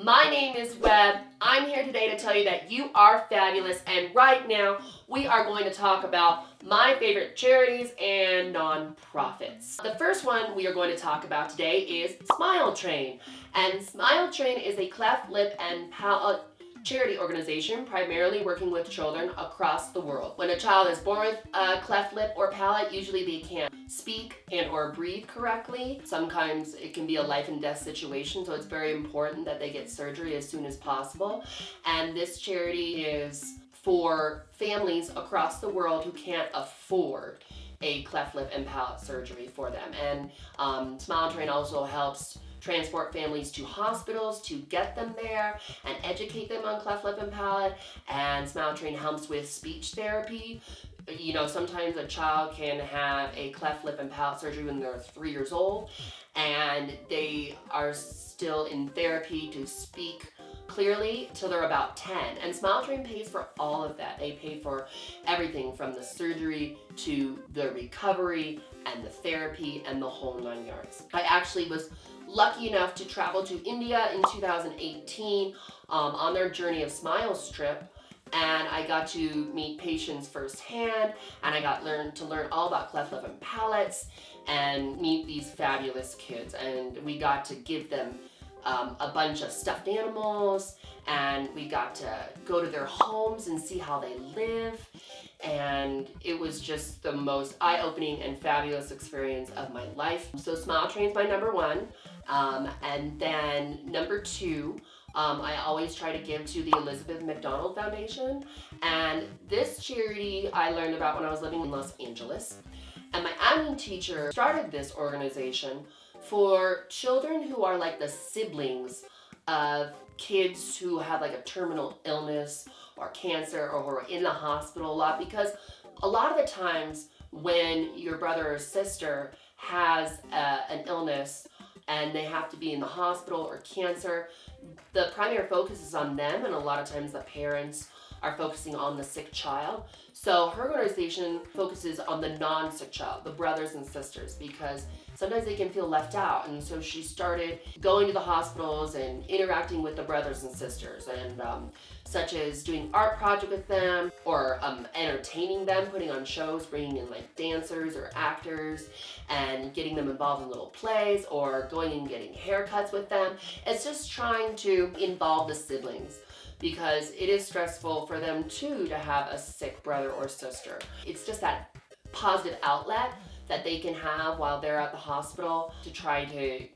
My name is Webb. I'm here today to tell you that you are fabulous, and right now we are going to talk about my favorite charities and nonprofits. The first one we are going to talk about today is Smile Train. And Smile Train is a cleft lip and palate charity organization primarily working with children across the world. When a child is born with a cleft lip or palate, usually they can't speak and or breathe correctly. Sometimes it can be a life and death situation, so it's very important that they get surgery as soon as possible. And this charity is for families across the world who can't afford a cleft lip and palate surgery for them. And Smile Train also helps transport families to hospitals to get them there and educate them on cleft lip and palate. And Smile Train helps with speech therapy. You know, sometimes a child can have a cleft lip and palate surgery when they're 3 years old and they are still in therapy to speak clearly till they're about 10. And Smile Train pays for all of that. They pay for everything from the surgery to the recovery and the therapy and the whole 9 yards. I actually was lucky enough to travel to India in 2018 on their Journey of Smiles trip, and I got to meet patients firsthand, and I got to learn all about cleft lip and palates and meet these fabulous kids. And we got to give them a bunch of stuffed animals, and we got to go to their homes and see how they live. And it was just the most eye-opening and fabulous experience of my life. So Smile Train's my number one. And then number two, I always try to give to the McDonald Foundation. And this charity I learned about when I was living in Los Angeles. And my admin teacher started this organization for children who are like the siblings of kids who have like a terminal illness or cancer or who are in the hospital a lot, because a lot of the times when your brother or sister has an illness and they have to be in the hospital or cancer, the primary focus is on them, and a lot of times the parents are focusing on the sick child. So her organization focuses on the non-sick child, the brothers and sisters, because sometimes they can feel left out. And so she started going to the hospitals and interacting with the brothers and sisters, and such as doing art project with them, or entertaining them, putting on shows, bringing in like dancers or actors and getting them involved in little plays, or going and getting haircuts with them. It's just trying to involve the siblings, because it is stressful for them too to have a sick brother or sister. It's just that positive outlet that they can have while they're at the hospital to try to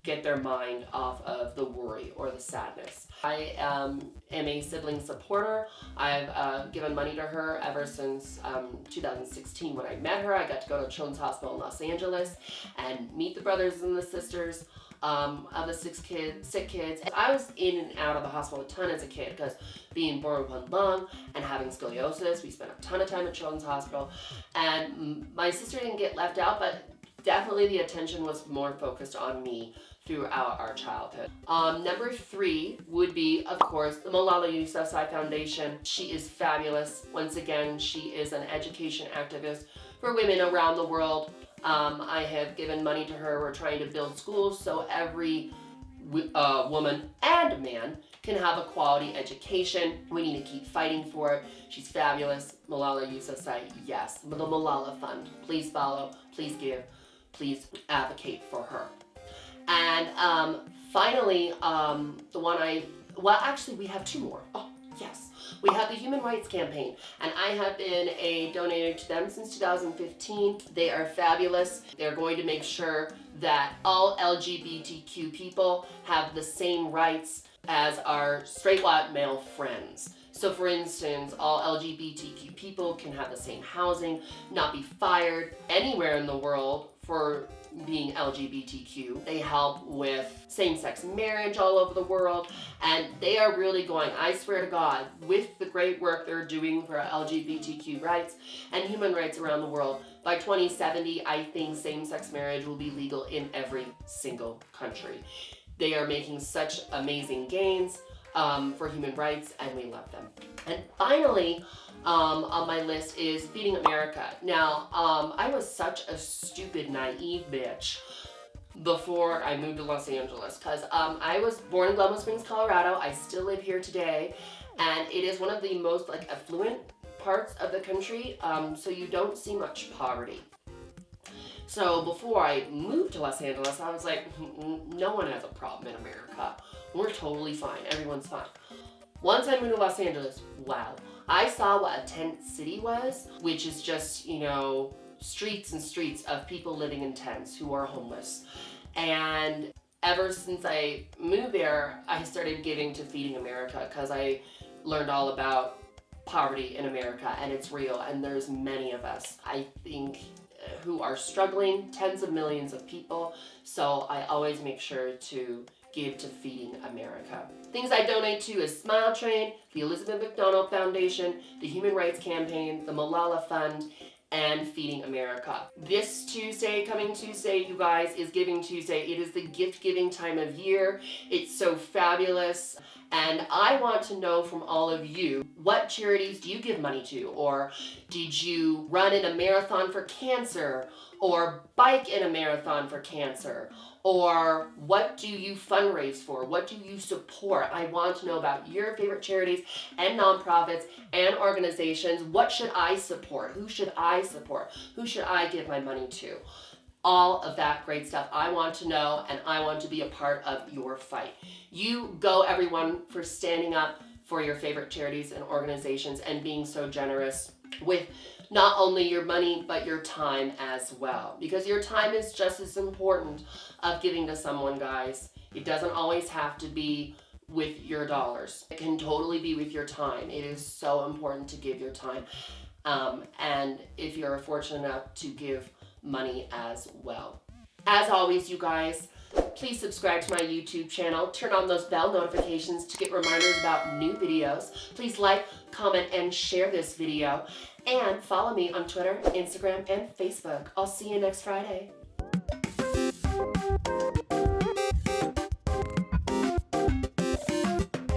get their mind off of the worry or the sadness. I am a sibling supporter. I've given money to her ever since 2016 when I met her. I got to go to Children's Hospital in Los Angeles and meet the brothers and the sisters of the sick kids. I was in and out of the hospital a ton as a kid, because being born with one lung and having scoliosis, we spent a ton of time at Children's Hospital. And my sister didn't get left out, but definitely the attention was more focused on me throughout our childhood. Number three would be, of course, the Malala Foundation. She is fabulous. Once again, she is an education activist for women around the world. I have given money to her. We're trying to build schools so every woman and man can have a quality education. We need to keep fighting for it. She's fabulous. Malala Yousafzai, yes. The Malala Fund. Please follow, please give, please advocate for her. And finally, the one actually we have two more. Oh, yes. We have the Human Rights Campaign, and I have been a donator to them since 2015. They are fabulous. They're going to make sure that all LGBTQ people have the same rights as our straight white male friends. So for instance, all LGBTQ people can have the same housing, not be fired anywhere in the world for being LGBTQ. They help with same-sex marriage all over the world, and they are really going, I swear to God, with the great work they're doing for LGBTQ rights and human rights around the world. By 2070, I think same-sex marriage will be legal in every single country. They are making such amazing gains for human rights, and we love them. And finally, on my list is Feeding America. Now, I was such a stupid, naive bitch before I moved to Los Angeles, because I was born in Glenwood Springs, Colorado. I still live here today, and it is one of the most like affluent parts of the country, so you don't see much poverty. So before I moved to Los Angeles, I was like, no one has a problem in America. We're totally fine. Everyone's fine. Once I moved to Los Angeles, wow. I saw what a tent city was, which is just, streets and streets of people living in tents who are homeless. And ever since I moved there, I started giving to Feeding America because I learned all about poverty in America, and it's real, and there's many of us, I think, who are struggling, tens of millions of people. So I always make sure to give to Feeding America. Things I donate to is Smile Train, the Elizabeth McDonald Foundation, the Human Rights Campaign, the Malala Fund, and Feeding America. This Tuesday, coming Tuesday, you guys, is Giving Tuesday. It is the gift giving time of year. It's so fabulous. And I want to know from all of you, what charities do you give money to? Or did you run in a marathon for cancer? Or bike in a marathon for cancer? Or what do you fundraise for? What do you support? I want to know about your favorite charities and nonprofits and organizations. What should I support? Who should I support? Who should I give my money to? All of that great stuff I want to know, and I want to be a part of your fight. You go, everyone, for standing up for your favorite charities and organizations and being so generous with not only your money, but your time as well. Because your time is just as important of giving to someone, guys. It doesn't always have to be with your dollars. It can totally be with your time. It is so important to give your time. And if you're fortunate enough to give money as well. As always, you guys, please subscribe to my YouTube channel. Turn on those bell notifications to get reminders about new videos. Please like, comment, and share this video. And follow me on Twitter, Instagram, and Facebook. I'll see you next Friday.